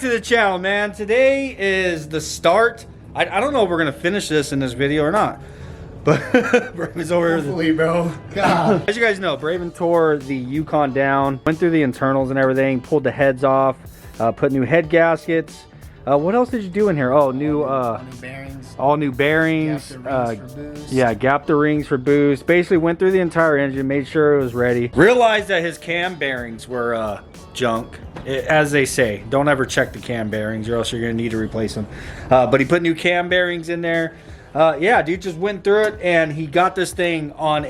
to the channel, man. Today is the start. I don't know if we're gonna finish this in this video or not, but Braven's over hopefully, bro. God. As you guys know, Braven tore the Yukon down, went through the internals and everything, pulled the heads off, put new head gaskets. What else did you do in here? Oh, new bearings. All new bearings. Yeah, gapped the rings for boost. Basically went through the entire engine, made sure it was ready. Realized that his cam bearings were junk. As they say, don't ever check the cam bearings or else you're gonna need to replace them. But he put new cam bearings in there. Yeah, dude just went through it, and he got this thing on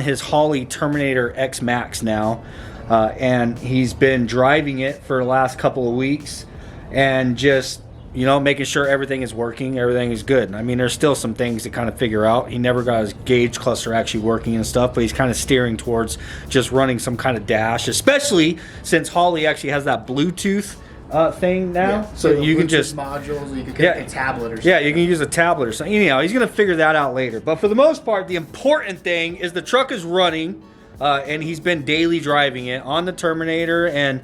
his Holley Terminator X Max now, and he's been driving it for the last couple of weeks, and just, you know, making sure everything is working, everything is good. I mean, there's still some things to kind of figure out. He never got his gauge cluster actually working and stuff, but he's kind of steering towards just running some kind of dash, especially since Holley actually has that Bluetooth thing now. Yeah, so you can just modules, or you can connect a tablet or something. Yeah, you can use a tablet or something. Anyhow, he's gonna figure that out later. But for the most part, the important thing is the truck is running, and he's been daily driving it on the Terminator. And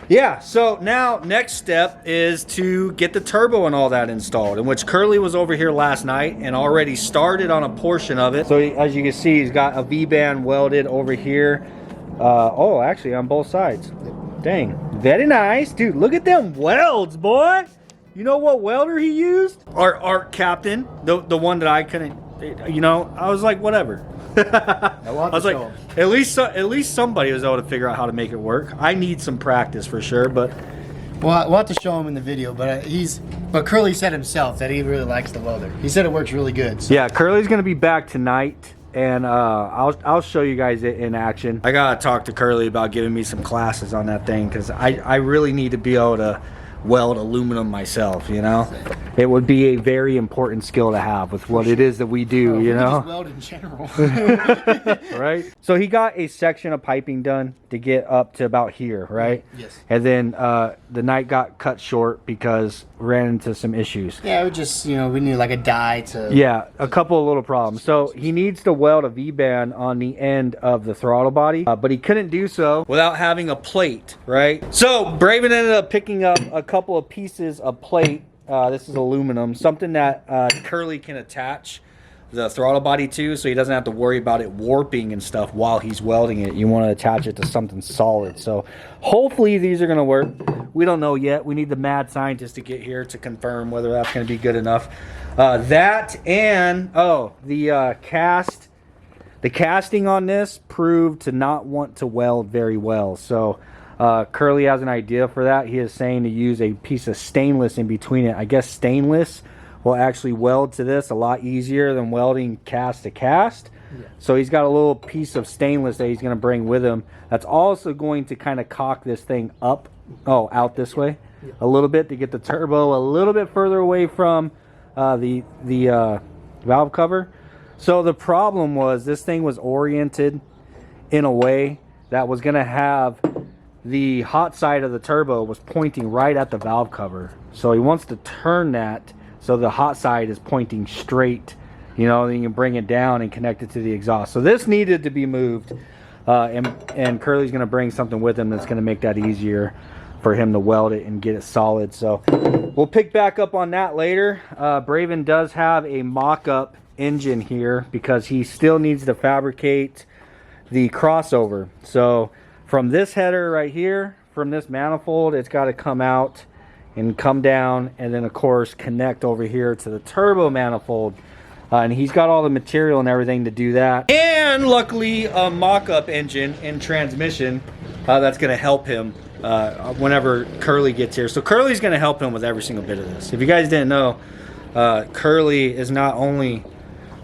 yeah, so now next step is to get the turbo and all that installed, in which Curly was over here last night and already started on a portion of it. So as you can see, he's got a V-band welded over here. Oh, actually on both sides. Dang, very nice. Dude, look at them welds, boy. You know what welder he used? Our art captain, the one that I couldn't, you know, I was like, whatever. I was like, at least somebody was able to figure out how to make it work. I need some practice for sure, but well, we'll have to show him in the video. But Curly said himself that he really likes the welder. He said it works really good. So. Yeah, Curly's gonna be back tonight, and I'll show you guys it in action. I gotta talk to Curly about giving me some classes on that thing, because I really need to be able to weld aluminum myself, you know. It would be a very important skill to have with what it is that we do, you know. Just weld in general. Right? So he got a section of piping done to get up to about here, right? Yes. And then the night got cut short because ran into some issues. Yeah, we just, you know, we need like a die to... Yeah, a couple of little problems. So he needs to weld a V-band on the end of the throttle body, but he couldn't do so without having a plate, right? So Braven ended up picking up a couple of pieces of plate. This is aluminum, something that Curly can attach the throttle body to, so he doesn't have to worry about it warping and stuff while he's welding it. You want to attach it to something solid. So hopefully these are going to work. We don't know yet. We need the mad scientist to get here to confirm whether that's going to be good enough. That and the casting on this proved to not want to weld very well. So Curly has an idea for that. He is saying to use a piece of stainless in between it. I guess stainless will actually weld to this a lot easier than welding cast to cast. Yeah. So he's got a little piece of stainless that he's going to bring with him. That's also going to kind of cock this thing up, out this way a little bit to get the turbo a little bit further away from the valve cover. So the problem was this thing was oriented in a way that was going to have the hot side of the turbo was pointing right at the valve cover. So he wants to turn that so the hot side is pointing straight, you know, then you can bring it down and connect it to the exhaust. So this needed to be moved, and Curly's going to bring something with him that's going to make that easier for him to weld it and get it solid. So we'll pick back up on that later. Braven does have a mock-up engine here because he still needs to fabricate the crossover. So from this header right here, from this manifold, it's got to come out and come down, and then of course connect over here to the turbo manifold, and he's got all the material and everything to do that, and luckily a mock-up engine and transmission that's going to help him whenever Curly gets here. So Curly's going to help him with every single bit of this. If you guys didn't know, Curly is not only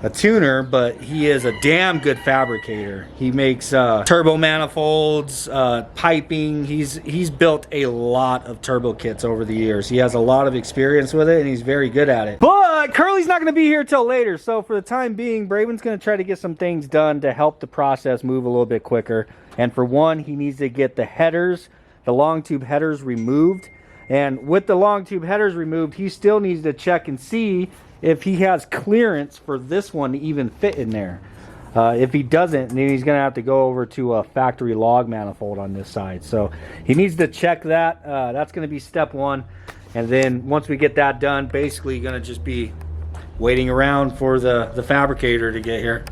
a tuner, but he is a damn good fabricator. He makes turbo manifolds, piping. He's built a lot of turbo kits over the years. He has a lot of experience with it, and he's very good at it. But Curly's not going to be here till later, so for the time being, Braven's going to try to get some things done to help the process move a little bit quicker. And for one, he needs to get the headers, the long tube headers removed. And with the long tube headers removed, he still needs to check and see if he has clearance for this one to even fit in there. If he doesn't, then he's going to have to go over to a factory log manifold on this side. So he needs to check that. That's going to be step one. And then once we get that done, basically going to just be waiting around for the fabricator to get here.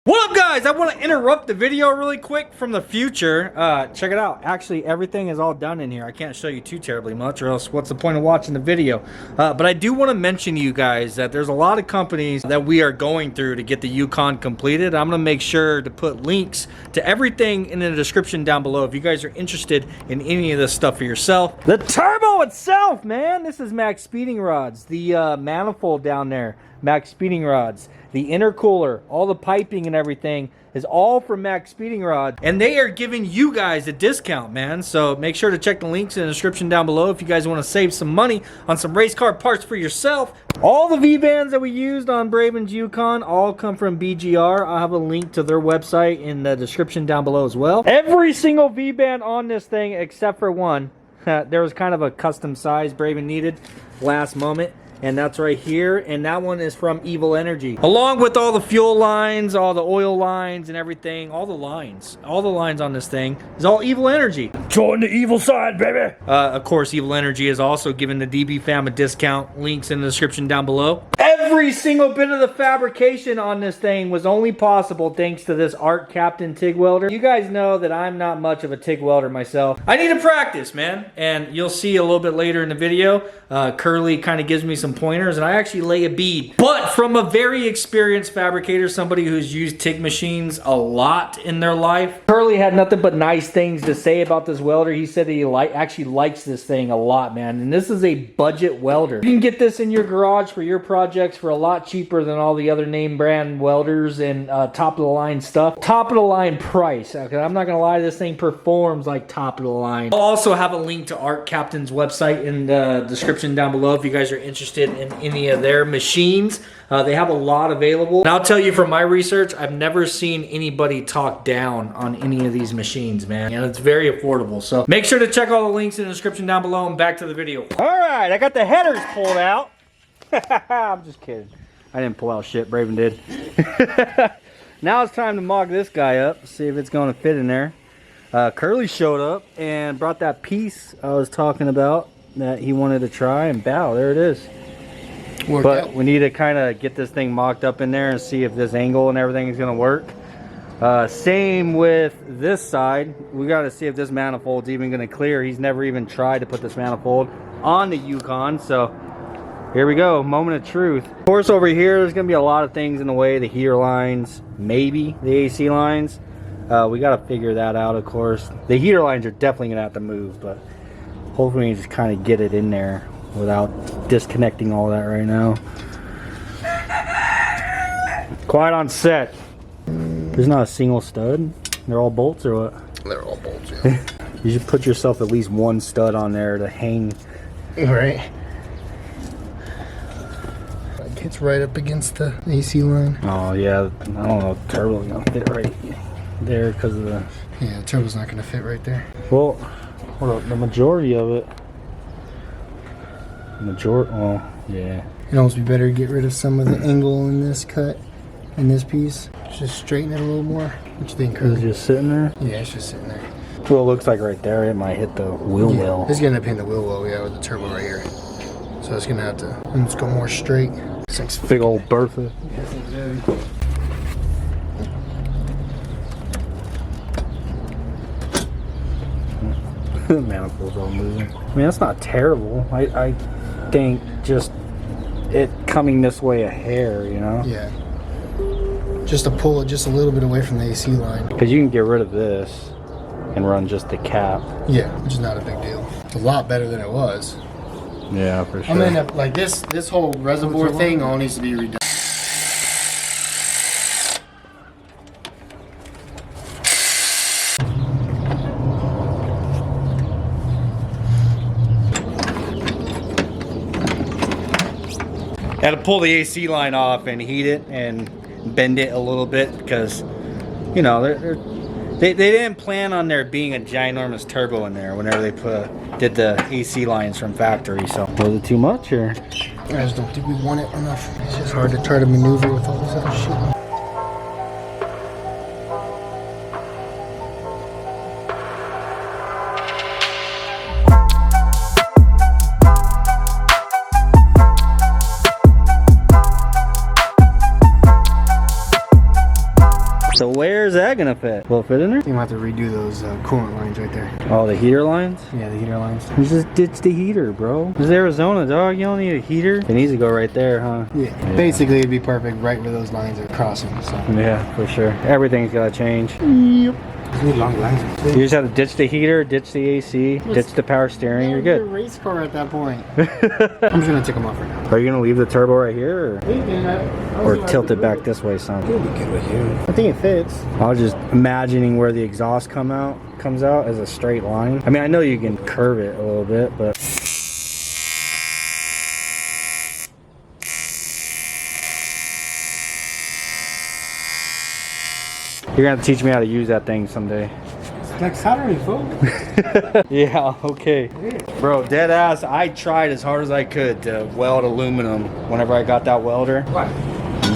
What up, guys? I want to interrupt the video really quick from the future. Check it out. Actually, everything is all done in here. I can't show you too terribly much, or else what's the point of watching the video? But I do want to mention to you guys that there's a lot of companies that we are going through to get the Yukon completed. I'm going to make sure to put links to everything in the description down below if you guys are interested in any of this stuff for yourself. The turbo itself, man. This is MaxpeedingRods. The manifold down there, MaxpeedingRods. The intercooler, all the piping and everything is all from MaxpeedingRods. And they are giving you guys a discount, man. So make sure to check the links in the description down below if you guys want to save some money on some race car parts for yourself. All the V-bands that we used on Bravus Yukon all come from BGR. I'll have a link to their website in the description down below as well. Every single V-band on this thing except for one. There was kind of a custom size Bravus needed last moment. And that's right here, and that one is from Evil Energy. Along with all the fuel lines, all the oil lines and everything, all the lines on this thing is all Evil Energy. Join the evil side, baby! Of course, Evil Energy is also giving the DB fam a discount. Links in the description down below. Every single bit of the fabrication on this thing was only possible thanks to this Art Captain TIG welder. You guys know that I'm not much of a TIG welder myself. I need to practice, man, and you'll see a little bit later in the video. Curly kind of gives me some pointers, and I actually lay a bead, but from a very experienced fabricator, somebody who's used TIG machines a lot in their life. Curly had nothing but nice things to say about this welder. He said he actually likes this thing a lot, man, and this is a budget welder. You can get this in your garage for your projects for a lot cheaper than all the other name brand welders and top of the line stuff. Top of the line price. Okay, I'm not gonna lie, this thing performs like top of the line. I'll also have a link to Art Captain's website in the description down below if you guys are interested in any of their machines. They have a lot available. And I'll tell you from my research, I've never seen anybody talk down on any of these machines, man. And it's very affordable. So make sure to check all the links in the description down below, and back to the video. All right, I got the headers pulled out. I'm just kidding. I didn't pull out shit, Braven did. Now it's time to mock this guy up, see if it's gonna fit in there. Curly showed up and brought that piece I was talking about that he wanted to try, and bow, there it is. But we need to kind of get this thing mocked up in there and see if this angle and everything is going to work. Same with this side. We got to see if this manifold's even going to clear. He's never even tried to put this manifold on the Yukon, so here we go, moment of truth. Of course, over here there's going to be a lot of things in the way, the heater lines, maybe the AC lines. We got to figure that out, of course. The heater lines are definitely going to have to move, but hopefully we can just kind of get it in there without disconnecting all that right now. Quiet on set. There's not a single stud. They're all bolts or what? They're all bolts, yeah. You should put yourself at least one stud on there to hang. Right. It hits right up against the AC line. Oh yeah, I don't know if the turbo's gonna fit right there because of the... Yeah, the turbo's not gonna fit right there. Well, hold up, the majority of it. Oh, yeah. It'd almost be better to get rid of some of the angle in this cut, in this piece. Just straighten it a little more. What you think, Curly? Is it just sitting there? Yeah, it's just sitting there. Well, it looks like right there it might hit the wheel well. It's gonna pin the wheel well, yeah, with the turbo right here. So it's gonna have to, let's go more straight. It's big old Bertha. The manifold's all moving. I mean, that's not terrible. I think just it coming this way a hair, you know? Yeah. Just to pull it just a little bit away from the AC line. Because you can get rid of this and run just the cap. Yeah, which is not a big deal. It's a lot better than it was. Yeah, for sure. I'm gonna end up like this whole reservoir thing all needs to be redone. Had to pull the AC line off and heat it and bend it a little bit because, you know, they didn't plan on there being a ginormous turbo in there whenever they did the AC lines from factory. So was it too much, or? I just don't think we want it enough. It's just hard to try to maneuver with all this other shit. that gonna fit? Will it fit in there? You might have to redo those coolant lines right there. Oh, the heater lines? Yeah, the heater lines. You just ditch the heater, bro. This is Arizona, dog. You don't need a heater. It needs to go right there, huh? Yeah. Basically, it'd be perfect right where those lines are crossing. So. Yeah, for sure. Everything's gotta change. Yep. These need long lines. You just have to ditch the heater, ditch the AC, ditch the power steering. You're Be a good. race car at that point. I'm just gonna take them off right now. Are you gonna leave the turbo right here, or tilt it back this way, son? It'll be good right here. I think it fits. I was just imagining where the exhaust comes out as a straight line. I mean, I know you can curve it a little bit, but you're gonna have to teach me how to use that thing someday. It's like soldering, folks. Yeah, okay. Bro, dead ass, I tried as hard as I could to weld aluminum whenever I got that welder. What?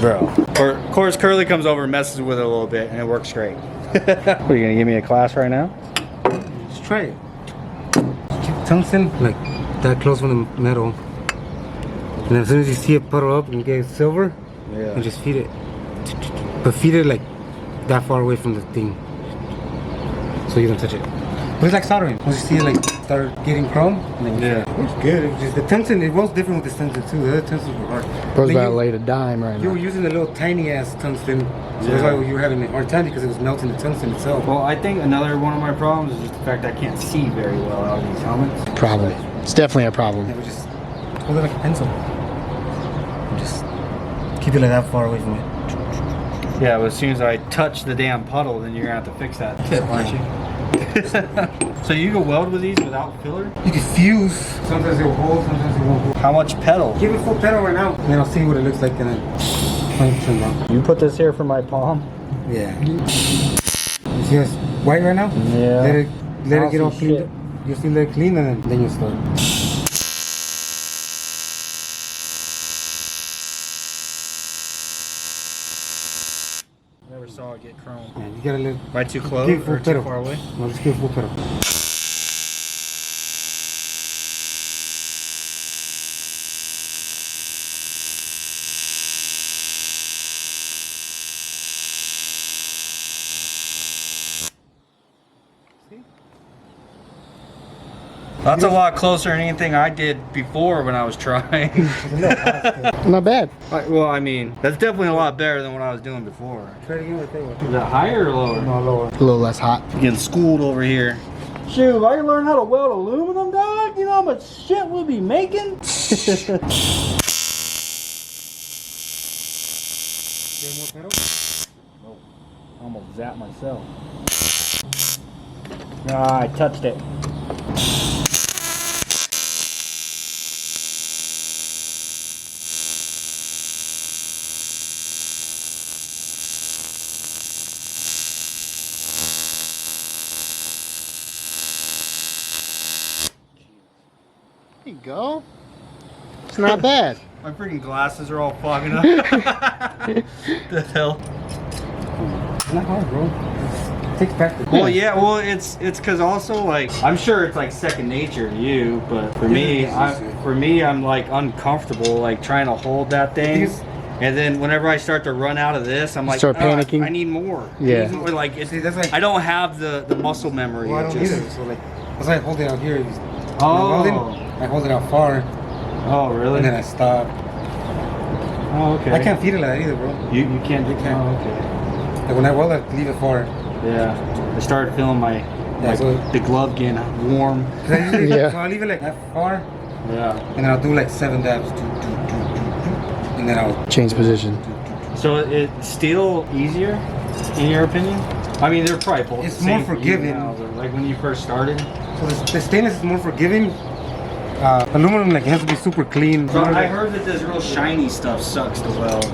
Bro. Of course, Curly comes over and messes with it a little bit, and it works great. What, are you gonna give me a class right now? Let's try it. Keep tungsten like that close from the metal. And as soon as you see it puddle up and get silver, Yeah. and just feed it. But feed it like that far away from the thing, so you don't touch it. But it's like soldering. Once you see it like start getting chrome, and then it's good. It's just the tungsten. It was different with the tungsten too. The other tungstens were hard. Bro's Like about to you- lay a dime right You now. were using a little tiny ass tungsten, so that's why you were having a hard time because it was melting the tungsten itself. Well, I think another one of my problems is just the fact I can't see very well out of these helmets. Problem. It's definitely a problem. It would just hold it like a pencil. And just keep it like that far away from it. Yeah, but as soon as I touch the damn puddle, then you're gonna have to fix that tip, aren't you? So you can weld with these without filler? You can fuse. Sometimes it will hold, sometimes it won't hold. How much pedal? Give it full pedal right now, and then I'll see what it looks like, and then 100% wrong. You put this here for my palm? Yeah. You see it's white right now? Yeah. Let it I don't get all see cleaned shit. up. You see, let it clean, and then you start. Never saw it get chrome. Yeah, you gotta let. Am I too close Give it full or too pedal. far away? No, just give it full pedal. That's a lot closer than anything I did before when I was trying. Not bad. Well, I mean, that's definitely a lot better than what I was doing before. Try it again with that. Is it higher or lower? No, lower. A little less hot. Getting schooled over here. Shoot, if I can learn how to weld aluminum, dog, you know how much shit we'll be making? Give more pedal. Oh, I almost zapped myself. Ah, I touched it. There you go. It's not bad. My freaking glasses are all fogging up. The hell? It's not hard, bro. It takes practice. Well, yeah, well, it's because also like I'm sure it's like second nature to you, but for me, I'm like uncomfortable like trying to hold that thing, and then whenever I start to run out of this, I'm like, Start panicking? I need more. Yeah. I need more. Like it's, See, that's like- I don't have the muscle memory. Well, I of don't just- either. So like, that's why I hold it out here. Oh. I hold it out far, Oh, really? and then I stop. Oh, okay. I can't feed it like that either, bro. You can't. You can't. Oh, okay. Like when I weld, I leave it far. Yeah. I started feeling my so the glove getting warm. 'Cause I usually, Yeah. So I leave it like that far, Yeah. and then I'll do like 7 dabs, and then I'll. Change position. So it's still easier, in your opinion? I mean, they're probably both It's the same more for you forgiving. now, but like when you first started. So the stainless is more forgiving. Aluminum, like, it has to be super clean. So I heard that this real shiny stuff sucks to weld.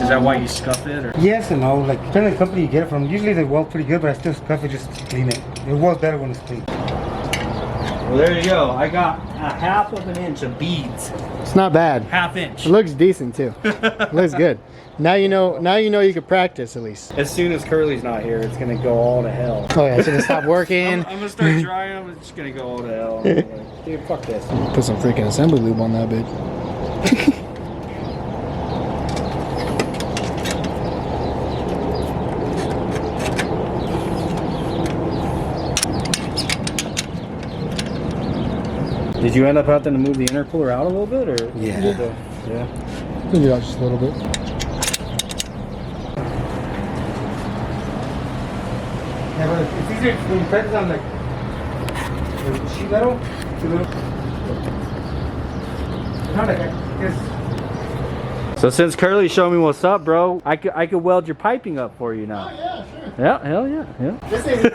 Is that why you scuff it? Or? Yes and no. Like, depending on the company you get it from. Usually they weld pretty good, but I still scuff it just to clean it. It welds better when it's clean. Well, there you go. I got a 1/2 inch of beads. It's not bad. 1/2 inch. It looks decent too. It looks good. Now you know. Now you know you can practice at least. As soon as Curly's not here, it's gonna go all to hell. Oh yeah, it's gonna stop working. I'm gonna start drying. I'm just gonna go all to hell. I'm like, dude, fuck this. Put some freaking assembly lube on that bitch. Did you end up having to move the intercooler out a little bit, or? Yeah. Yeah. Move it out just a little bit. Yeah, but it's easier when you press it on like the sheet metal. Not like this. So since Curly showed me what's up, bro, I could weld your piping up for you now. Oh yeah, sure. Yeah, hell yeah, yeah. This ain't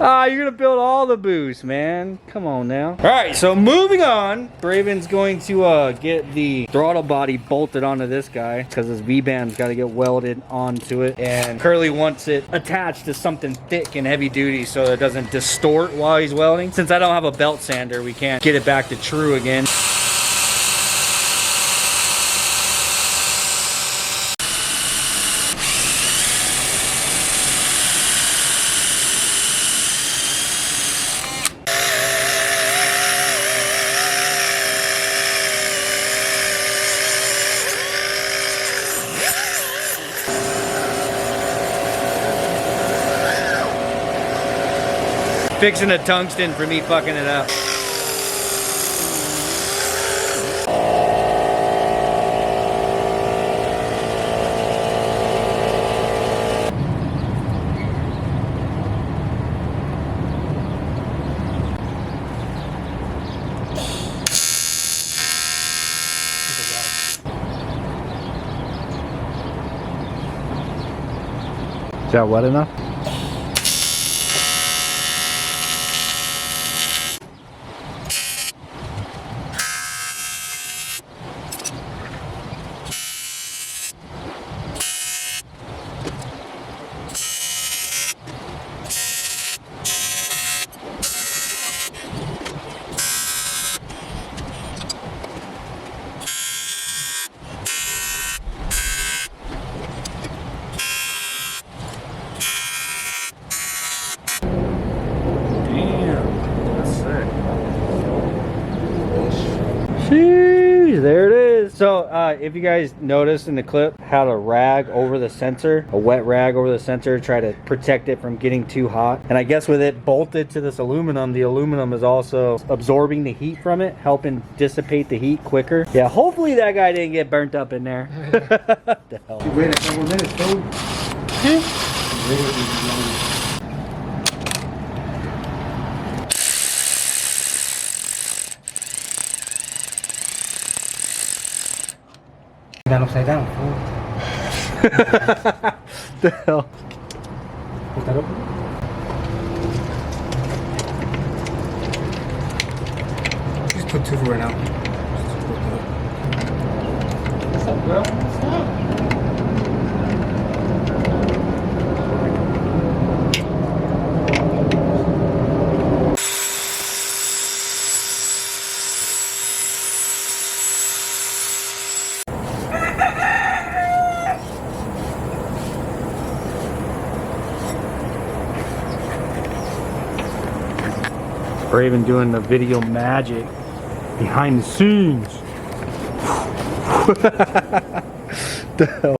Ah, you're gonna build all the boosts, man. Come on now. All right, so moving on. Braven's going to get the throttle body bolted onto this guy because his V-band's got to get welded onto it. And Curly wants it attached to something thick and heavy duty so it doesn't distort while he's welding. Since I don't have a belt sander, we can't get it back to true again. Fixing a tungsten for me fucking it up. Is that wet enough? Sheesh, there it is. So if you guys noticed in the clip, had a rag over the sensor, a wet rag over the sensor, try to protect it from getting too hot. And I guess with it bolted to this aluminum, the aluminum is also absorbing the heat from it, helping dissipate the heat quicker. Yeah, hopefully that guy didn't get burnt up in there. The hell? You wait a couple minutes, dude. Down upside down. The hell? Put that open. Just put two for right now. What's up, bro? What's up? Braven doing the video magic behind the scenes. The hell?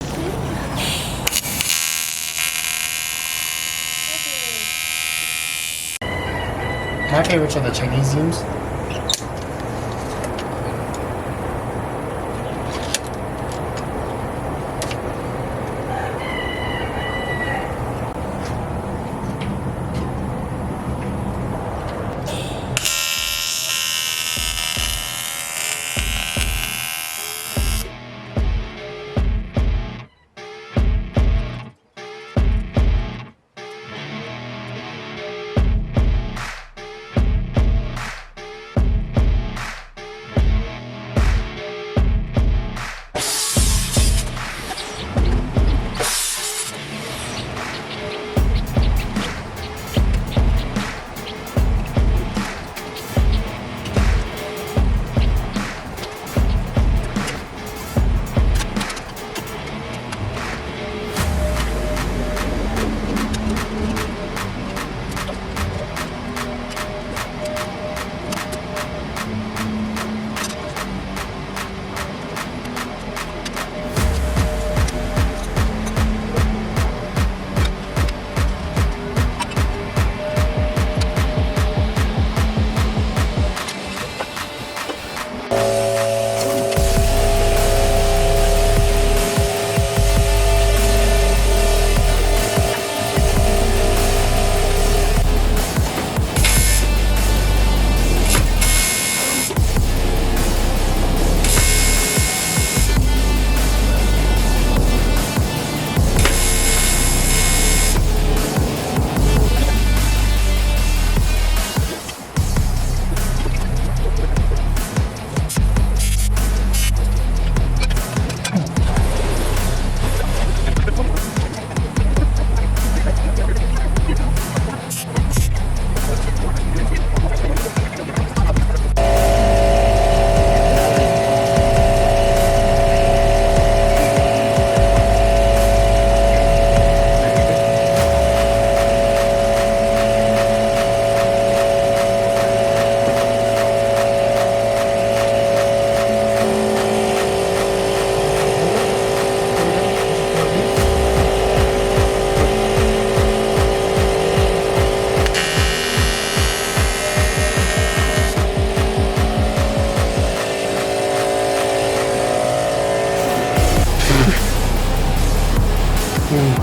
My favorites are the Chinese zooms.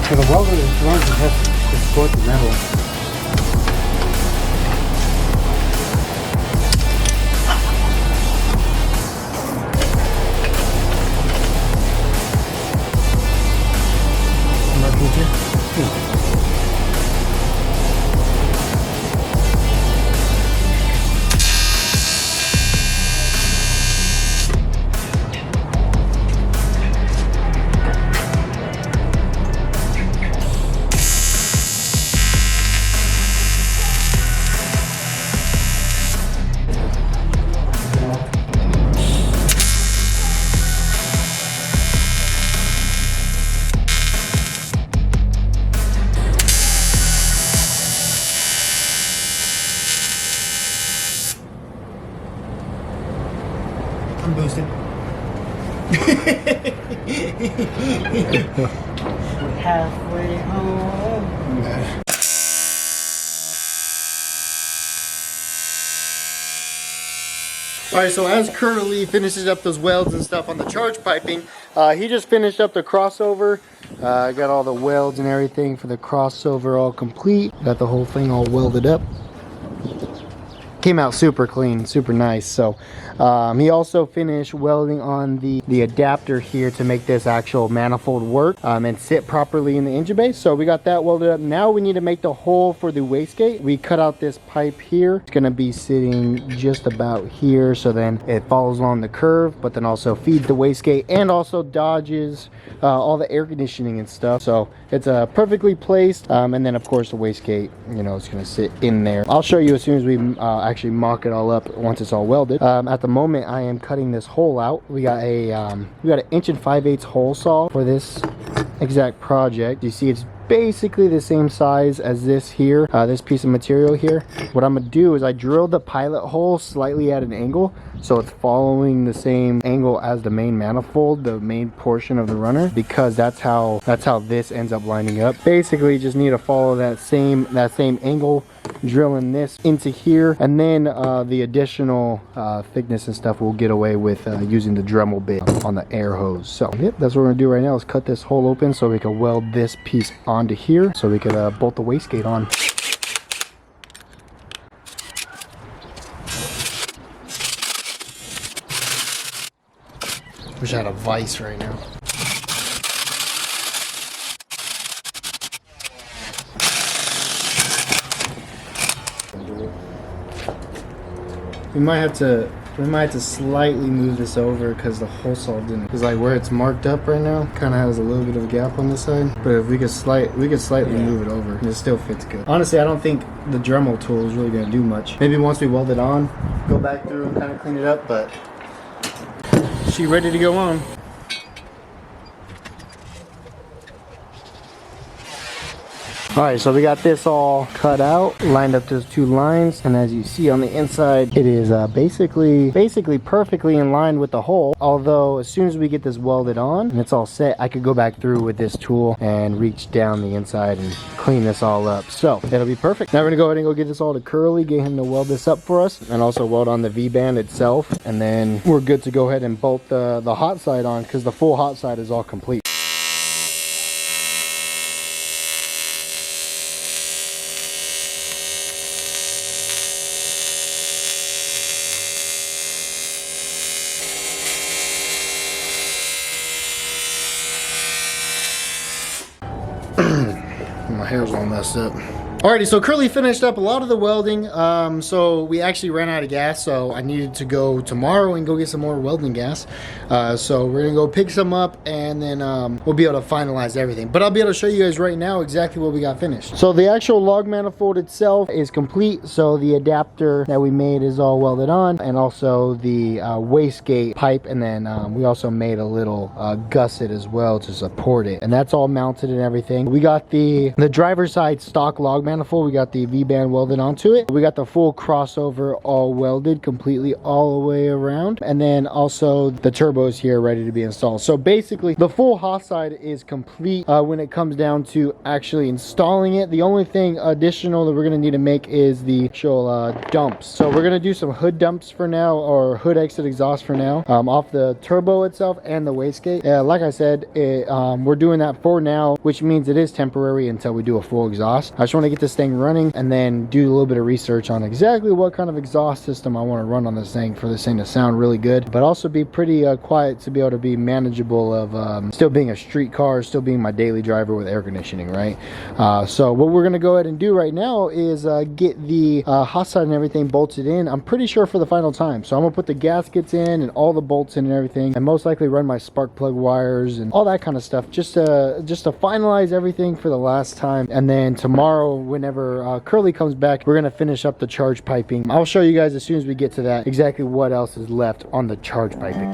So the welder runs and has to support the metal. I'm boosted. We're halfway home. Alright, so as Curly finishes up those welds and stuff on the charge piping, he just finished up the crossover. Got all the welds and everything for the crossover all complete. Got the whole thing all welded up. Came out super clean, super nice. So he also finished welding on the adapter here to make this actual manifold work and sit properly in the engine bay. So we got that welded up. Now we need to make the hole for the wastegate. We cut out this pipe here. It's gonna be sitting just about here, so then it follows along the curve, but then also feeds the wastegate and also dodges all the air conditioning and stuff. So it's perfectly placed, and then of course the wastegate, you know, it's gonna sit in there. I'll show you as soon as we actually mock it all up once it's all welded. At the moment I am cutting this hole out. We got an 1 5/8" hole saw for this exact project. You see it's basically the same size as this here, this piece of material here. What I'm gonna do is I drilled the pilot hole slightly at an angle, so it's following the same angle as the main manifold, the main portion of the runner, because that's how this ends up lining up. Basically just need to follow that same angle, drilling this into here, and then the additional thickness and stuff we'll get away with using the Dremel bit on the air hose. So yep, that's what we're gonna do right now, is cut this hole open so we can weld this piece onto here so we could bolt the wastegate on. Wish I had a vise right now. We might have to slightly move this over because the hole saw didn't. Because like where it's marked up right now, kind of has a little bit of a gap on this side. But if we could slightly move it over, and it still fits good. Honestly, I don't think the Dremel tool is really gonna do much. Maybe once we weld it on, go back through and kind of clean it up. But she's ready to go on. Alright, so we got this all cut out, lined up those two lines, and as you see on the inside, it is basically perfectly in line with the hole. Although as soon as we get this welded on and it's all set, I could go back through with this tool and reach down the inside and clean this all up. So it'll be perfect. Now we're gonna go ahead and go get this all to Curly, get him to weld this up for us, and also weld on the V-band itself, and then we're good to go ahead and bolt the hot side on, because the full hot side is all complete. My hair's all messed up. Alrighty, so Curly finished up a lot of the welding. So we actually ran out of gas, so I needed to go tomorrow and go get some more welding gas. So we're gonna go pick some up, and then we'll be able to finalize everything. But I'll be able to show you guys right now exactly what we got finished. So the actual log manifold itself is complete. So the adapter that we made is all welded on, and also the wastegate pipe, and then we also made a little gusset as well to support it, and that's all mounted and everything. We got the driver's side stock log manifold manifold. We got the V-band welded onto it. We got the full crossover all welded completely all the way around. And then also the turbos here ready to be installed. So basically the full Haas side is complete when it comes down to actually installing it. The only thing additional that we're going to need to make is the actual dumps. So we're going to do some hood dumps for now, or hood exit exhaust for now, off the turbo itself and the wastegate. Like I said, we're doing that for now, which means it is temporary until we do a full exhaust. I just want to get this thing running and then do a little bit of research on exactly what kind of exhaust system I want to run on this thing for this thing to sound really good, but also be pretty quiet to be able to be manageable of still being a street car, still being my daily driver with air conditioning, right? So what we're going to go ahead and do right now is get the hot side and everything bolted in. I'm pretty sure for the final time. So I'm going to put the gaskets in and all the bolts in and everything, and most likely run my spark plug wires and all that kind of stuff just to finalize everything for the last time. And then tomorrow, whenever Curly comes back, we're going to finish up the charge piping. I'll show you guys as soon as we get to that exactly what else is left on the charge piping.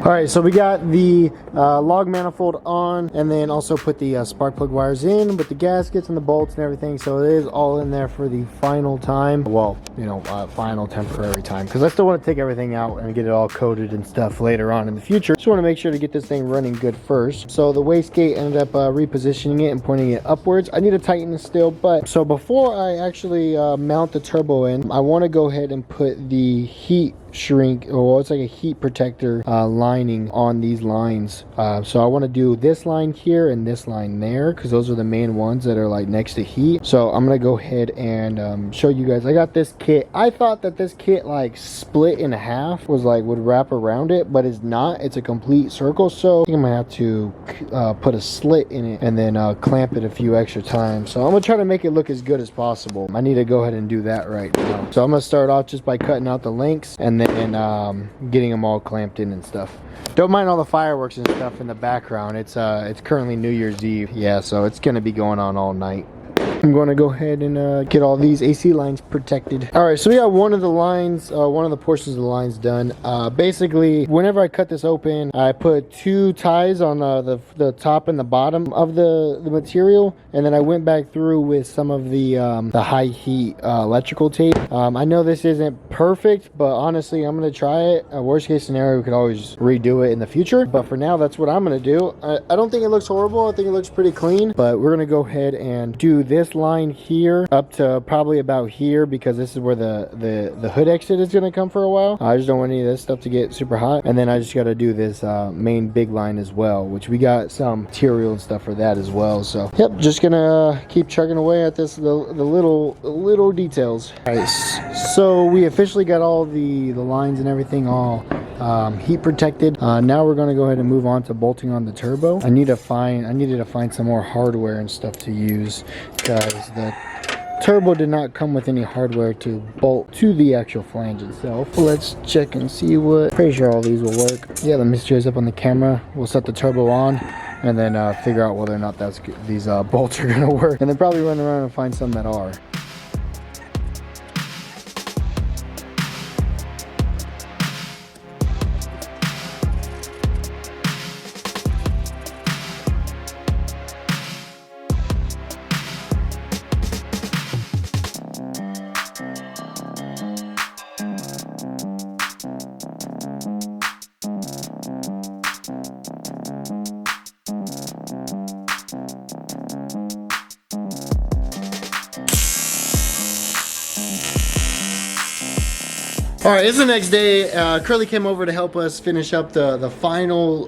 All right, so we got the log manifold on, and then also put the spark plug wires in with the gaskets and the bolts and everything. So it is all in there for the final time. Well, you know, final temporary time, because I still want to take everything out and get it all coated and stuff later on in the future. Just want to make sure to get this thing running good first. So the wastegate ended up repositioning it and pointing it upwards. I need to tighten it still, but so before I actually mount the turbo in, I want to go ahead and put the heat shrink, or it's like a heat protector lining on these lines. So I want to do this line here and this line there, because those are the main ones that are like next to heat. So I'm gonna go ahead and show you guys. I got this kit. I thought that this kit like split in half would wrap around it, but it's not. It's a complete circle. So I think I'm gonna have to put a slit in it and then clamp it a few extra times. So I'm gonna try to make it look as good as possible. I need to go ahead and do that right now. So I'm gonna start off just by cutting out the links and then getting them all clamped in and stuff. Don't mind all the fireworks and stuff in the background. It's currently New Year's Eve. Yeah, so it's gonna be going on all night. I'm going to go ahead and get all these AC lines protected. All right, so we got one of the lines, one of the portions of the lines done. Basically, whenever I cut this open, I put 2 ties on the top and the bottom of the material, and then I went back through with some of the high heat electrical tape. I know this isn't perfect, but honestly, I'm going to try it. Worst case scenario, we could always redo it in the future, but for now, that's what I'm going to do. I don't think it looks horrible. I think it looks pretty clean, but we're going to go ahead and do this line here up to probably about here, because this is where the hood exit is going to come for a while. I just don't want any of this stuff to get super hot. And then I just got to do this main big line as well, which we got some material and stuff for that as well. So yep, just gonna keep chugging away at this, the little details. All right, so we officially got all the lines and everything all heat protected. Now we're going to go ahead and move on to bolting on the turbo. I needed to find some more hardware and stuff to use, because the turbo did not come with any hardware to bolt to the actual flange itself. Let's check and see what. Pretty sure all these will work. Yeah, let me show up on the camera. We'll set the turbo on and then figure out whether or not these bolts are going to work, and then probably run around and find some that are. All right, it's the next day. Curly came over to help us finish up the final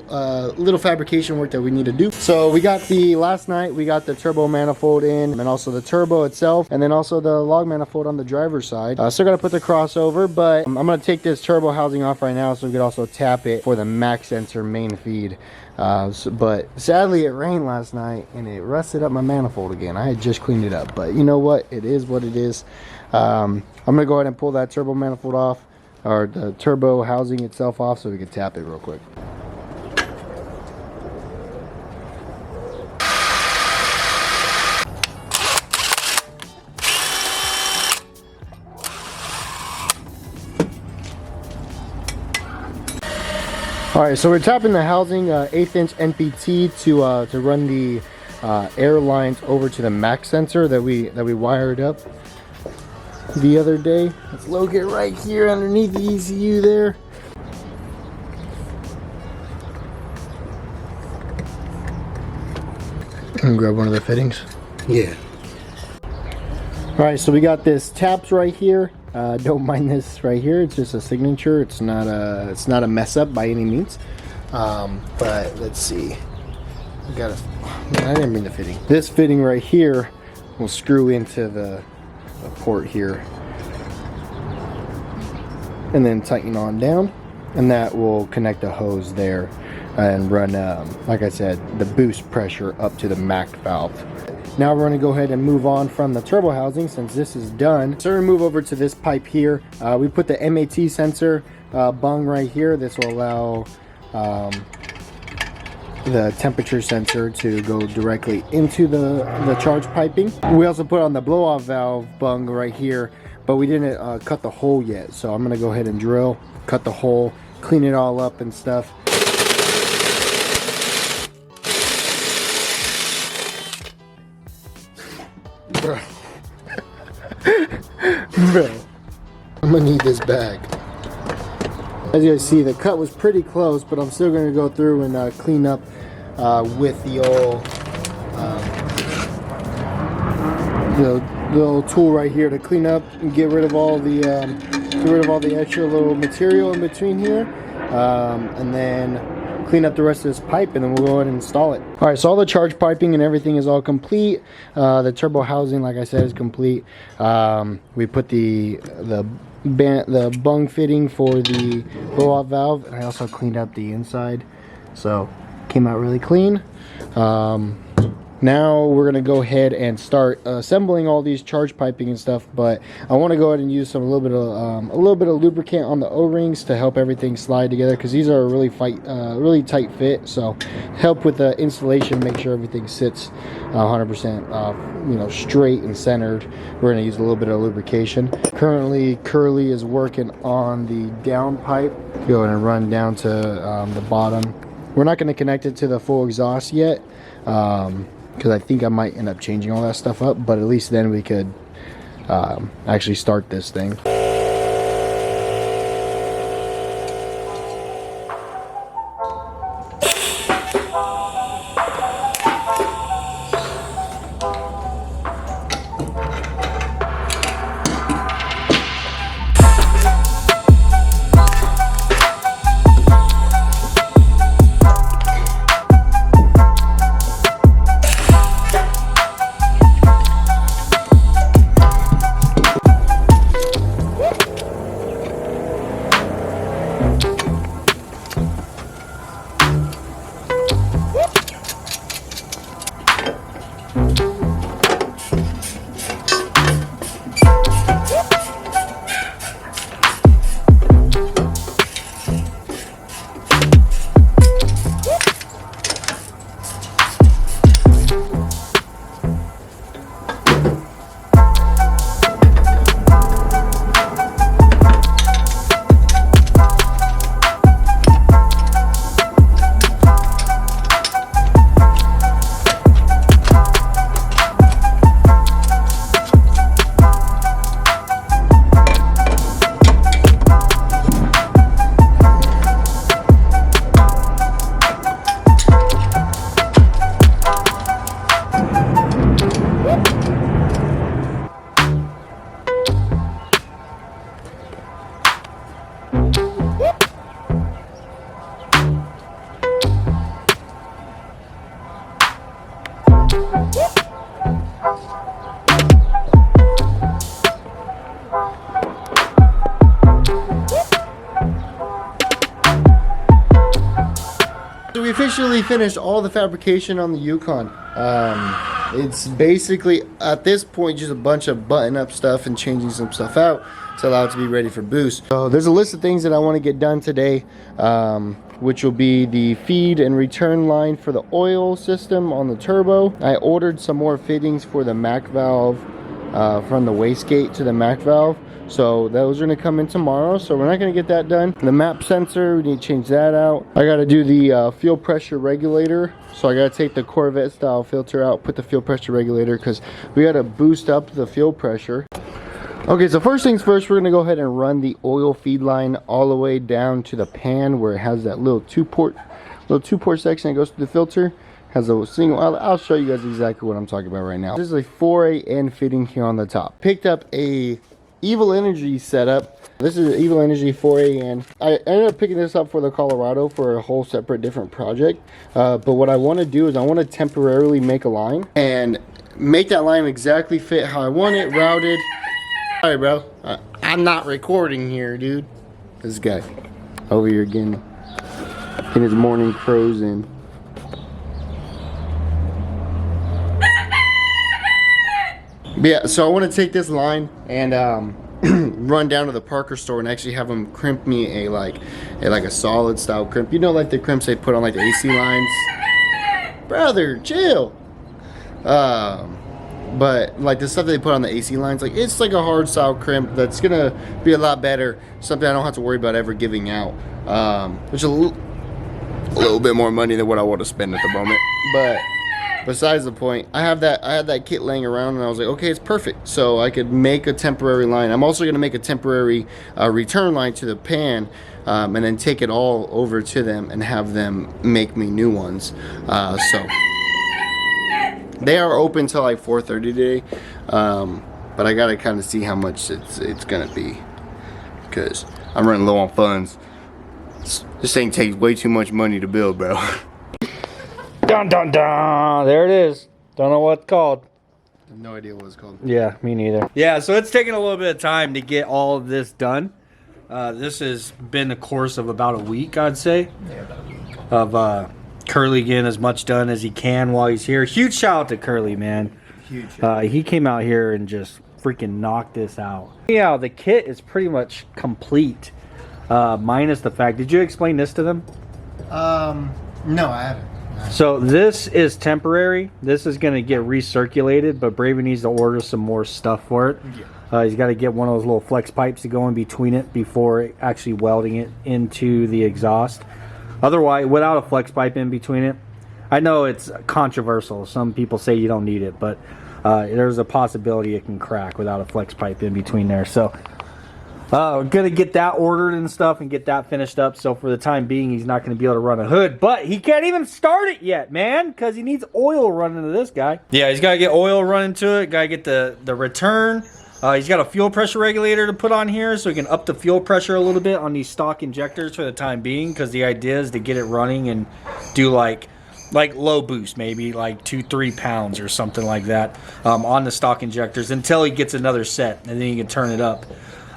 little fabrication work that we need to do. So we got last night we got the turbo manifold in, and also the turbo itself, and then also the log manifold on the driver's side. Still gotta put the crossover, but I'm gonna take this turbo housing off right now so we could also tap it for the max sensor main feed. But sadly it rained last night and it rusted up my manifold again. I had just cleaned it up, but you know what? It is what it is. I'm gonna go ahead and pull that turbo manifold off, or the turbo housing itself off, so we can tap it real quick. All right, so we're tapping the housing 1/8 inch NPT to run the air lines over to the max sensor that we wired up the other day. Let's locate right here underneath the ECU there. And grab one of the fittings. Yeah. All right, so we got this taps right here. Don't mind this right here. It's just a signature. It's not a mess up by any means. But let's see. I didn't mean the fitting. This fitting right here will screw into the port here, and then tighten on down, and that will connect a hose there and run, like I said, the boost pressure up to the MAC valve. Now we're going to go ahead and move on from the turbo housing since this is done. So we're going to move over to this pipe here. We put the MAT sensor bung right here. This will allow the temperature sensor to go directly into the charge piping. We also put on the blow-off valve bung right here, but we didn't cut the hole yet. So I'm going to go ahead and drill, cut the hole, clean it all up and stuff. Bro. Bro, I'm gonna need this bag. As you guys see, the cut was pretty close, but I'm still gonna go through and clean up with the old tool right here to clean up and get rid of all the extra little material in between here, and then clean up the rest of this pipe, and then we'll go ahead and install it. All right, so all the charge piping and everything is all complete. The turbo housing, like I said, is complete. We put the bung fitting for the blow-off valve, and I also cleaned up the inside, so came out really clean. Now we're gonna go ahead and start assembling all these charge piping and stuff, but I want to go ahead and use a little bit of lubricant on the O-rings to help everything slide together, because these are a really tight fit. So help with the installation, make sure everything sits 100% straight and centered. We're gonna use a little bit of lubrication. Currently Curly is working on the down pipe. Go ahead and run down to the bottom. We're not going to connect it to the full exhaust yet, because I think I might end up changing all that stuff up, but at least then we could actually start this thing. So we officially finished all the fabrication on the Yukon. It's basically, at this point, just a bunch of button-up stuff and changing some stuff out to allow it to be ready for boost. So there's a list of things that I want to get done today, which will be the feed and return line for the oil system on the turbo. I ordered some more fittings for the MAC valve, from the wastegate to the MAC valve. So those are gonna come in tomorrow. So we're not gonna get that done. The map sensor, we need to change that out. I gotta do the fuel pressure regulator. So I gotta take the Corvette style filter out, put the fuel pressure regulator, because we gotta boost up the fuel pressure. Okay, so first things first, we're gonna go ahead and run the oil feed line all the way down to the pan where it has that little two port section that goes through the filter. Has a single outlet. I'll show you guys exactly what I'm talking about right now. This is a 4AN fitting here on the top. Picked up a Evil Energy setup. This is an Evil Energy 4AN. I ended up picking this up for the Colorado for a whole separate different project. But what I want to do is I want to temporarily make a line and make that line exactly fit how I want it, routed. All right, bro. I'm not recording here, dude. This guy over here getting his morning crows in. But yeah, so I want to take this line and run down to the Parker store and actually have them crimp me a solid style crimp. You know, like the crimps they put on like the AC lines. Brother, chill. But like the stuff they put on the AC lines, like it's like a hard style crimp that's gonna be a lot better. Something I don't have to worry about ever giving out. Which is a little bit more money than what I want to spend at the moment. But besides the point, I had that kit laying around and I was like, okay, it's perfect. So I could make a temporary line. I'm also gonna make a temporary return line to the pan, and then take it all over to them and have them make me new ones. So they are open till like 4:30 today, but I gotta kind of see how much it's gonna be because I'm running low on funds. This thing takes way too much money to build, bro. Dun dun dun! There it is. Don't know what it's called. I have no idea what it's called. Yeah, me neither. Yeah, so it's taken a little bit of time to get all of this done. This has been a course of about a week, I'd say. Yeah, about a week. Of Curly getting as much done as he can while he's here. Huge shout out to Curly, man. Huge. He came out here and just freaking knocked this out. Yeah, the kit is pretty much complete, minus the fact. Did you explain this to them? No, I haven't. So this is temporary. This is going to get recirculated, but Braven needs to order some more stuff for it. Yeah. He's got to get one of those little flex pipes to go in between it before actually welding it into the exhaust. Otherwise, without a flex pipe in between it, I know it's controversial. Some people say you don't need it, but there's a possibility it can crack without a flex pipe in between there. So we're gonna get that ordered and stuff and get that finished up. So for the time being, he's not gonna be able to run a hood, but he can't even start it yet, man, because he needs oil running to this guy. Yeah, he's gotta get oil running to it. Gotta get the return. He's got a fuel pressure regulator to put on here so he can up the fuel pressure a little bit on these stock injectors for the time being, because the idea is to get it running and do like low boost, maybe like 2-3 pounds or something like that on the stock injectors until he gets another set, and then he can turn it up.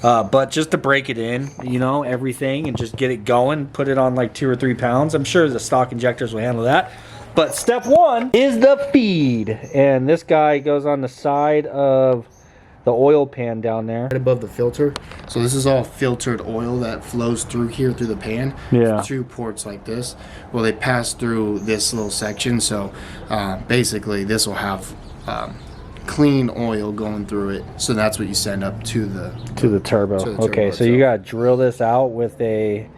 But just to break it in, you know, everything, and just get it going, put it on like 2 or 3 pounds. I'm sure the stock injectors will handle that. But step one is the feed, and this guy goes on the side of the oil pan down there, right above the filter. So this is all filtered oil that flows through here through the pan. Yeah. 2 ports like this. Well, they pass through this little section. So basically, this will have clean oil going through it. So that's what you send up to the turbo. Okay, so you gotta drill this out with a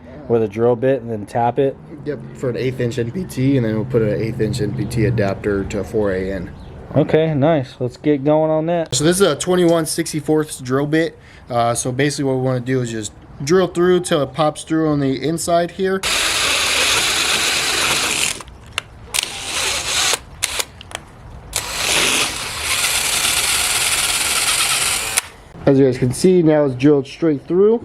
drill bit and then tap it. Yep, for an 1/8 inch NPT, and then we'll put an 1/8 inch NPT adapter to 4AN. Okay, nice. Let's get going on that. So this is a 21/64 drill bit. So basically what we want to do is just drill through till it pops through on the inside here. As you guys can see, now it's drilled straight through.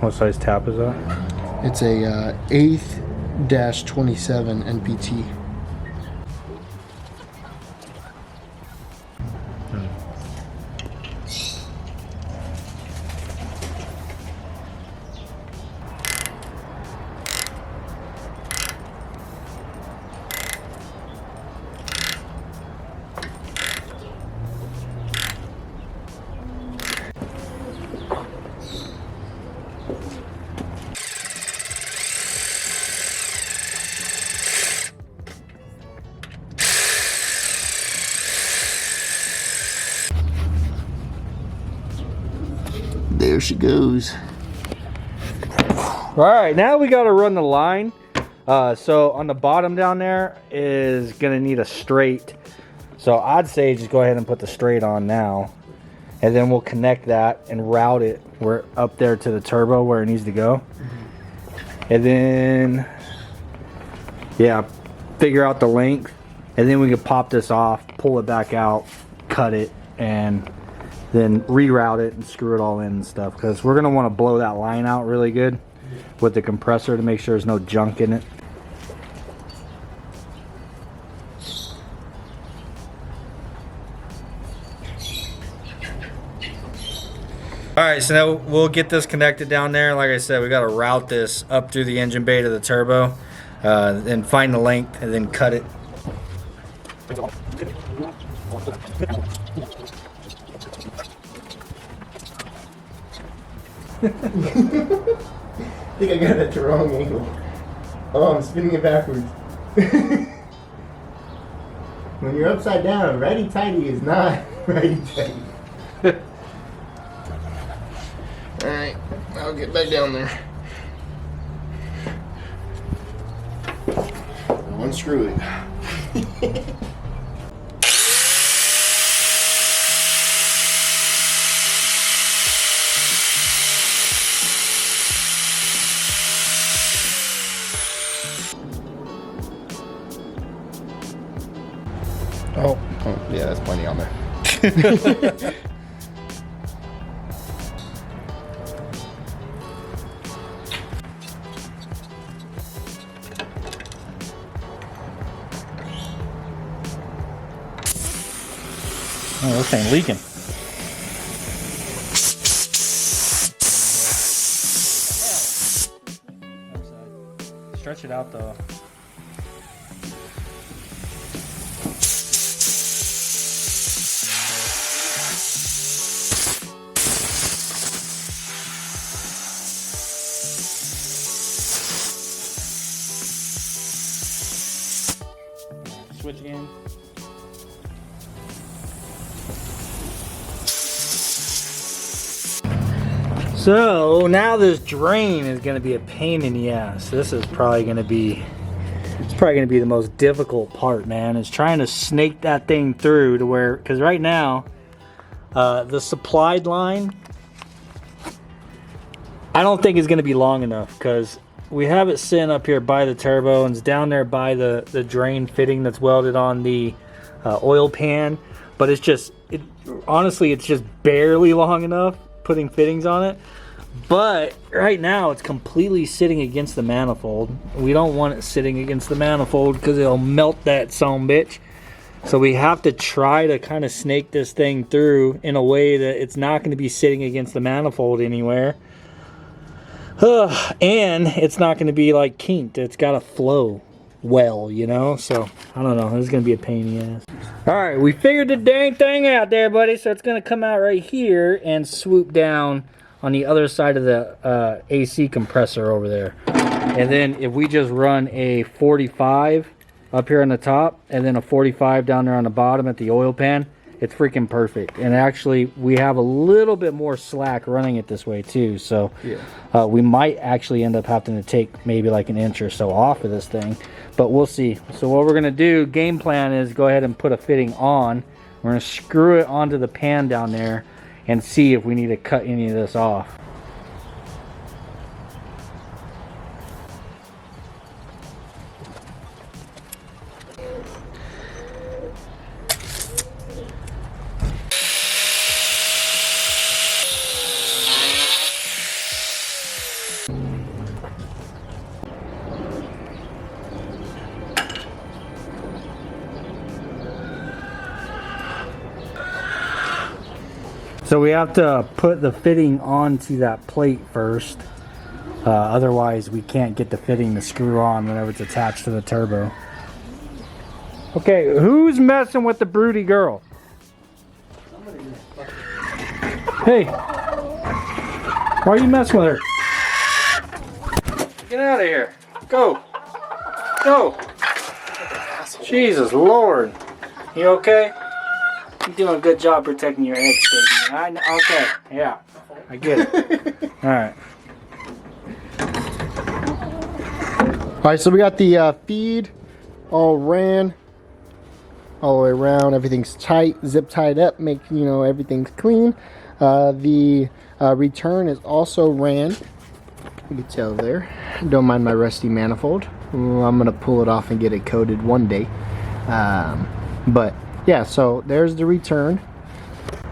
What size tap is that? It's a 1/8-27 NPT. there she goes. All right, now we got to run the line. So on the bottom down there is gonna need a straight. So I'd say just go ahead and put the straight on now, and then we'll connect that and route it where up there to the turbo where it needs to go. And then, yeah, figure out the length, and then we can pop this off, pull it back out, cut it, and then reroute it and screw it all in and stuff, because we're gonna want to blow that line out really good with the compressor to make sure there's no junk in it. All right, so now we'll get this connected down there. Like I said, we got to route this up through the engine bay to the turbo, and find the length, and then cut it. I think I got it at the wrong angle. Oh, I'm spinning it backwards. When you're upside down, righty-tighty is not righty-tighty. Alright, I'll get back down there. Unscrew it. Oh, yeah, that's plenty on there. Oh, this ain't leaking. Stretch it out though. Switch again. So now this drain is going to be a pain in the ass. This is probably going to be, it's probably going to be the most difficult part, man. Is trying to snake that thing through to where, because right now, the supplied line, I don't think is going to be long enough, because we have it sitting up here by the turbo and it's down there by the drain fitting that's welded on the oil pan, but it's just, honestly, it's just barely long enough putting fittings on it. But right now it's completely sitting against the manifold. We don't want it sitting against the manifold because it'll melt that son bitch. So we have to try to kind of snake this thing through in a way that it's not going to be sitting against the manifold anywhere. And it's not going to be like kinked. It's got to flow well, you know. So I don't know, this is going to be a pain in the ass. All right, we figured the dang thing out there, buddy. So it's going to come out right here and swoop down on the other side of the AC compressor over there. And then if we just run a 45 up here on the top and then a 45 down there on the bottom at the oil pan, it's freaking perfect. And actually we have a little bit more slack running it this way too, so yeah. We might actually end up having to take maybe like an inch or so off of this thing, but we'll see. So what we're gonna do, game plan, is go ahead and put a fitting on. We're gonna screw it onto the pan down there and see if we need to cut any of this off. So we have to put the fitting onto that plate first. Otherwise we can't get the fitting to screw on whenever it's attached to the turbo. Okay, who's messing with the broody girl? Hey, why are you messing with her? Get out of here. Go. Go. Jesus Lord. You okay? You're doing a good job protecting your eggs, baby. Okay, yeah. I get it. All right. All right, so we got the feed all ran all the way around. Everything's tight, zip tied up, make everything's clean. The return is also ran. You can tell there. Don't mind my rusty manifold. I'm gonna pull it off and get it coated one day. But yeah, so there's the return.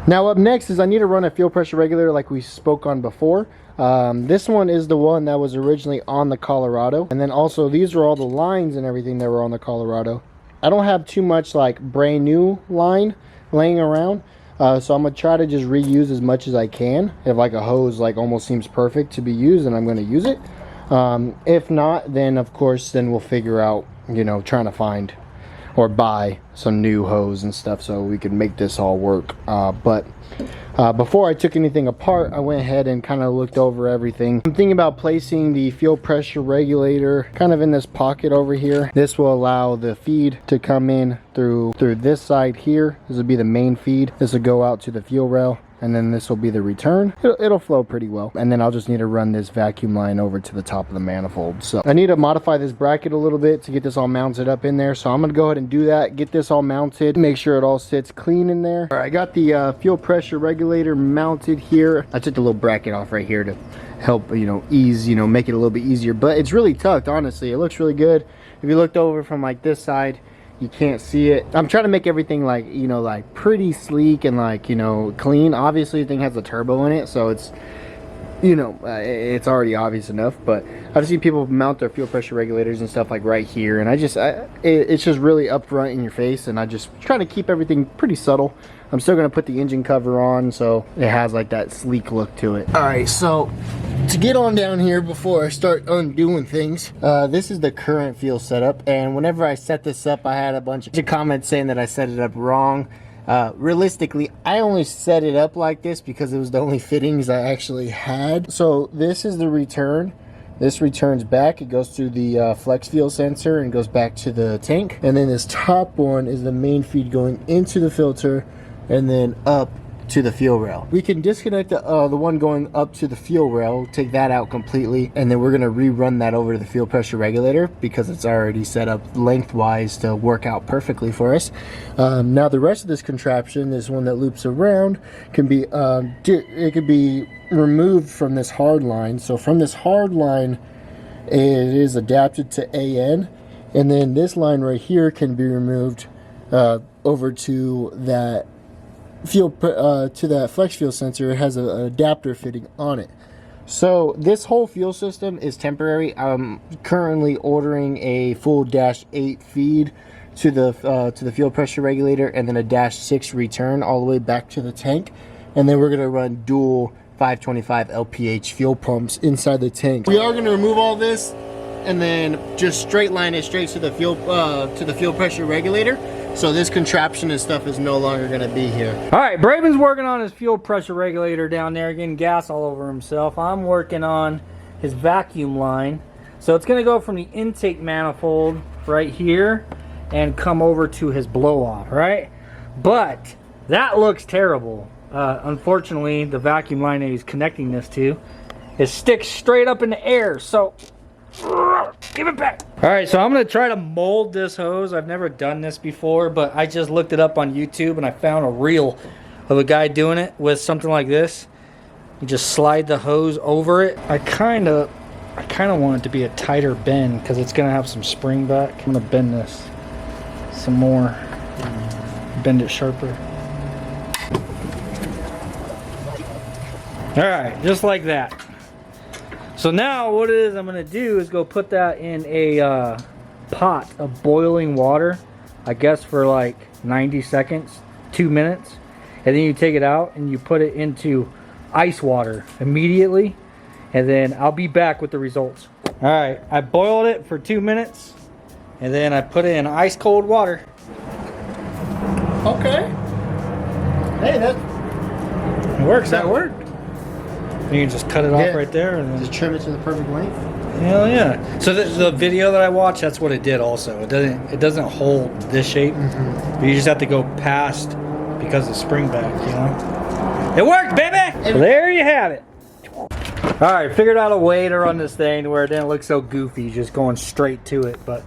Now up next is I need to run a fuel pressure regulator like we spoke on before. This one is the one that was originally on the Colorado, and then also these are all the lines and everything that were on the Colorado. I don't have too much like brand new line laying around, so I'm gonna try to just reuse as much as I can. If like a hose like almost seems perfect to be used, then I'm gonna use it. If not, then of course then we'll figure out trying to find or buy some new hose and stuff so we can make this all work. But before I took anything apart, I went ahead and kind of looked over everything. I'm thinking about placing the fuel pressure regulator kind of in this pocket over here. This will allow the feed to come in through this side here. This will be the main feed. This will go out to the fuel rail, and then this will be the return. It'll flow pretty well, and then I'll just need to run this vacuum line over to the top of the manifold. So I need to modify this bracket a little bit to get this all mounted up in there, so I'm gonna go ahead and do that, get this all mounted, make sure it all sits clean in there. All right, I got the fuel pressure regulator mounted here. I took the little bracket off right here to help ease, make it a little bit easier, but it's really tucked. Honestly, it looks really good. If you looked over from like this side, you can't see it. I'm trying to make everything like like pretty sleek and like clean. Obviously the thing has a turbo in it, so it's it's already obvious enough, but I've seen people mount their fuel pressure regulators and stuff like right here, and it's just really upfront in your face, and I just trying to keep everything pretty subtle. I'm still gonna put the engine cover on so it has like that sleek look to it. All right, so to get on down here before I start undoing things, this is the current fuel setup, and whenever I set this up I had a bunch of comments saying that I set it up wrong. Realistically, I only set it up like this because it was the only fittings I actually had. So this is the return. This returns back, it goes through the flex fuel sensor and goes back to the tank, and then this top one is the main feed going into the filter and then up to the fuel rail. We can disconnect the one going up to the fuel rail, take that out completely, and then we're gonna rerun that over to the fuel pressure regulator because it's already set up lengthwise to work out perfectly for us. Now the rest of this contraption, this one that loops around, can be it could be removed from this hard line. So from this hard line, it is adapted to AN, and then this line right here can be removed over to that to that flex fuel sensor. It has an adapter fitting on it. So this whole fuel system is temporary. I'm currently ordering a full -8 feed to the fuel pressure regulator, and then a -6 return all the way back to the tank, and then we're gonna run dual 525 LPH fuel pumps inside the tank. We are gonna remove all this and then just straight line it straight to the fuel pressure regulator. So this contraption and stuff is no longer gonna be here. All right, Braven's working on his fuel pressure regulator down there, getting gas all over himself. I'm working on his vacuum line. So it's gonna go from the intake manifold right here and come over to his blow off, right? But that looks terrible. Unfortunately, the vacuum line that he's connecting this to is sticks straight up in the air. So give it back. All right, so I'm gonna try to mold this hose. I've never done this before, but I just looked it up on YouTube and I found a reel of a guy doing it with something like this. You just slide the hose over it. I kind of want it to be a tighter bend because it's gonna have some spring back. I'm gonna bend this some more, bend it sharper. All right, just like that. So now what it is I'm gonna do is go put that in a pot of boiling water, I guess for like 90 seconds, 2 minutes, and then you take it out and you put it into ice water immediately, and then I'll be back with the results. All right, I boiled it for 2 minutes, and then I put it in ice cold water. Okay. Hey, that works. That worked. You can just cut it off right there and then just trim it to the perfect length. Hell yeah! So the video that I watched, that's what it did. Also, it doesn't hold this shape. But you just have to go past because of spring back. It worked, baby! So there you have it. Alright, figured out a way to run this thing to where it didn't look so goofy, just going straight to it. But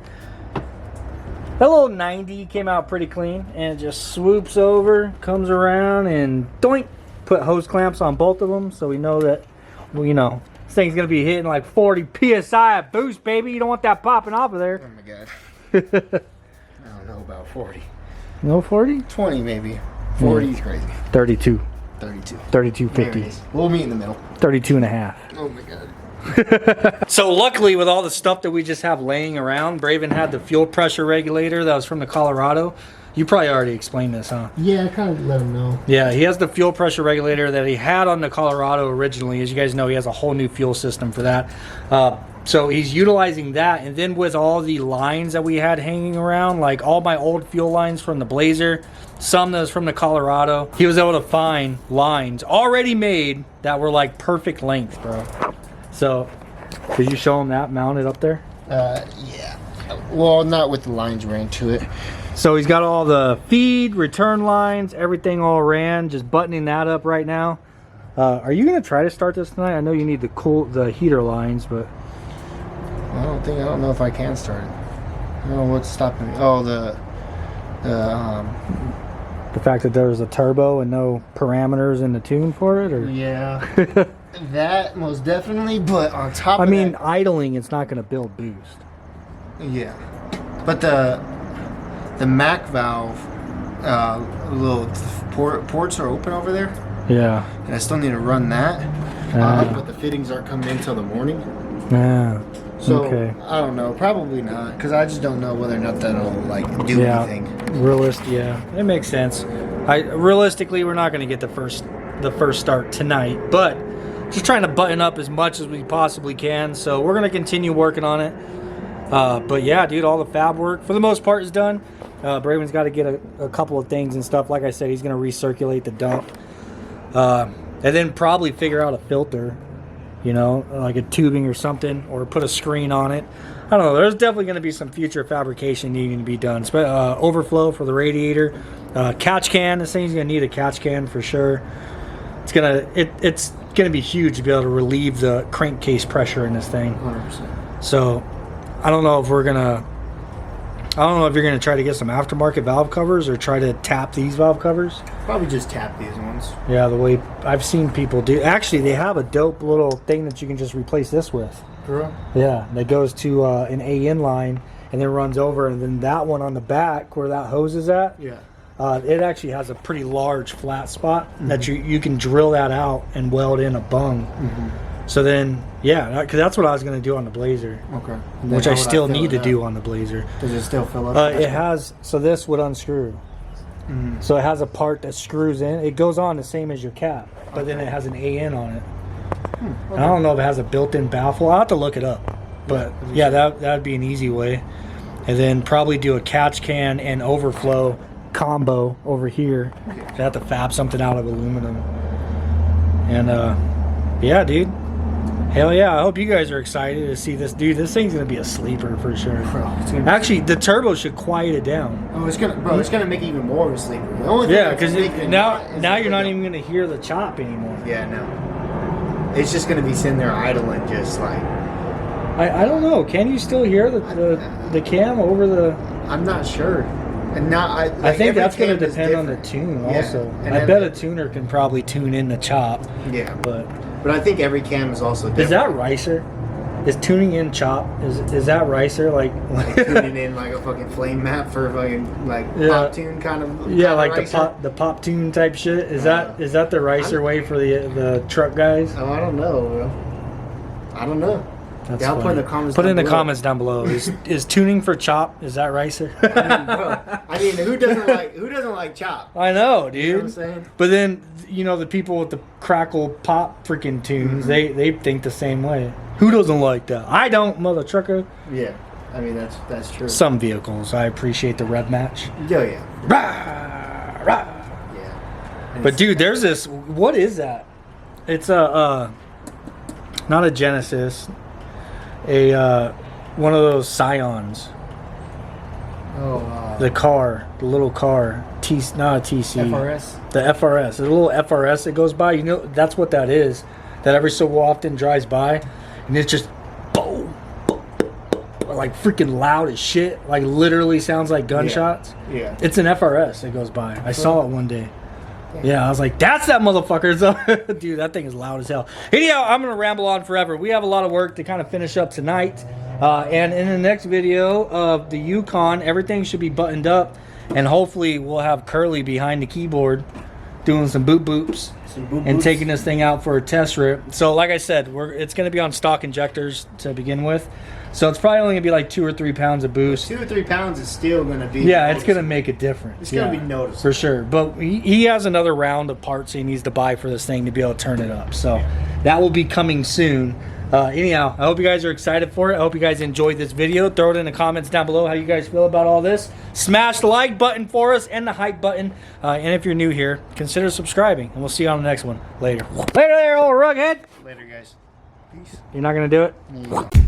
that little 90 came out pretty clean, and it just swoops over, comes around, and doink! Put hose clamps on both of them, so we know that, well, you know, this thing's gonna be hitting like 40 psi at boost, baby. You don't want that popping off of there. Oh my god. I don't know about 40. No 40? 20 maybe. 40 is crazy. 32. 32. 32.50. We'll meet in the middle. 32 and a half. Oh my god. So luckily, with all the stuff that we just have laying around, Braven had the fuel pressure regulator that was from the Colorado. You probably already explained this, huh? Yeah, I kind of let him know. Yeah, he has the fuel pressure regulator that he had on the Colorado originally. As you guys know, he has a whole new fuel system for that. So he's utilizing that, and then with all the lines that we had hanging around, like all my old fuel lines from the Blazer, some that was from the Colorado, he was able to find lines already made that were like perfect length, bro. So, did you show him that mounted up there? Yeah. Well, not with the lines ran to it. So he's got all the feed, return lines, everything all ran, just buttoning that up right now. Are you gonna try to start this tonight? I know you need the heater lines, but I don't know if I can start it. I don't know what's stopping me. Oh, the fact that there's a turbo and no parameters in the tune for it, or yeah. That most definitely, but on top of I mean, that, idling, it's not gonna build boost. yeah. But the Mac valve little ports are open over there, Yeah. and I still need to run that. But the fittings aren't coming in till the morning. Yeah. So Okay. I don't know, probably not, because I just don't know whether or not that'll like do Yeah. anything. Yeah, it makes sense. Realistically, we're not going to get the first start tonight, but just trying to button up as much as we possibly can. So we're going to continue working on it. But yeah, dude, all the fab work for the most part is done. Braven's got to get a couple of things and stuff. Like I said, he's going to recirculate the dump, and then probably figure out a filter. You know, like a tubing or something, or put a screen on it. I don't know. There's definitely going to be some future fabrication needing to be done. Overflow for the radiator, catch can. This thing's going to need a catch can for sure. It's gonna be huge to be able to relieve the crankcase pressure in this thing. 100%. So I don't know if you're gonna try to get some aftermarket valve covers or try to tap these valve covers. Probably just tap these ones. Yeah, the way I've seen people do. Actually, they have a dope little thing that you can just replace this with. For real? Yeah, that goes to an AN line and then runs over, and then that one on the back where that hose is at. Yeah. It actually has a pretty large flat spot that you can drill that out and weld in a bung. So then, yeah, because that's what I was going to do on the Blazer. Okay. Which I still need to do on the Blazer. Does it still fill up? It has, so this would unscrew. So it has a part that screws in. It goes on the same as your cap, but then it has an AN on it. I don't know if it has a built-in baffle. I'll have to look it up. But yeah, that would be an easy way. And then probably do a catch can and overflow combo over here. I have to fab something out of aluminum. And yeah, dude. Hell yeah, I hope you guys are excited to see this. Dude, this thing's gonna be a sleeper for sure. Actually, the turbo should quiet it down. Oh, it's gonna make it even more of a sleeper. The only thing Yeah, because now you're not even gonna hear the chop anymore. Yeah, no. It's just gonna be sitting there idling, just like. I don't know. Can you still hear the cam over the? I'm not sure. And now I think that's going to depend on the tune also. And I bet a tuner can probably tune in the chop. Yeah. But I think every cam is also different. Is that ricer? Is tuning in chop? Is that ricer? Like tuning in like a fucking flame map for fucking like pop tune kind of. Yeah, like ricer? the pop tune type shit. Is that the ricer way for the truck guys? Oh, I don't know, bro. I don't know. That's I'll funny. put in the comments. Put in the comments down below. Is tuning for chop? Is that ricer? I mean, who doesn't like chop? I know, dude. You know what I'm saying? But then the people with the crackle pop freaking tunes, they think the same way. Who doesn't like that? I don't, mother trucker. Yeah, I mean that's true. Some vehicles, I appreciate the rev match. Yeah. Rah, rah. Yeah. But dude, there's this. What is that? It's a not a Genesis. One of those Scions. Oh, the little car, not a TC. FRS. The FRS. There's a little FRS that goes by. You know, that's what that is. That every so often drives by, and it's just boom, boom, boom, boom, like freaking loud as shit. Like literally sounds like gunshots. Yeah. It's an FRS that goes by. I saw it one day. Yeah, I was like, that's that motherfucker. So, dude, that thing is loud as hell. Anyhow, I'm going to ramble on forever. We have a lot of work to kind of finish up tonight. And in the next video of the Yukon, everything should be buttoned up. And hopefully we'll have Curly behind the keyboard doing some boop boops. And taking this thing out for a test rip. So like I said, it's going to be on stock injectors to begin with. So it's probably only going to be like 2 or 3 pounds of boost. 2 or 3 pounds is still going to be it's going to make a difference. It's going to be noticeable. For sure. But he has another round of parts he needs to buy for this thing to be able to turn it up. So that will be coming soon. Anyhow, I hope you guys are excited for it. I hope you guys enjoyed this video. Throw it in the comments down below how you guys feel about all this. Smash the like button for us and the hype button. And if you're new here, consider subscribing. And we'll see you on the next one. Later. Later there, old rughead. Later, guys. Peace. You're not going to do it? Yeah.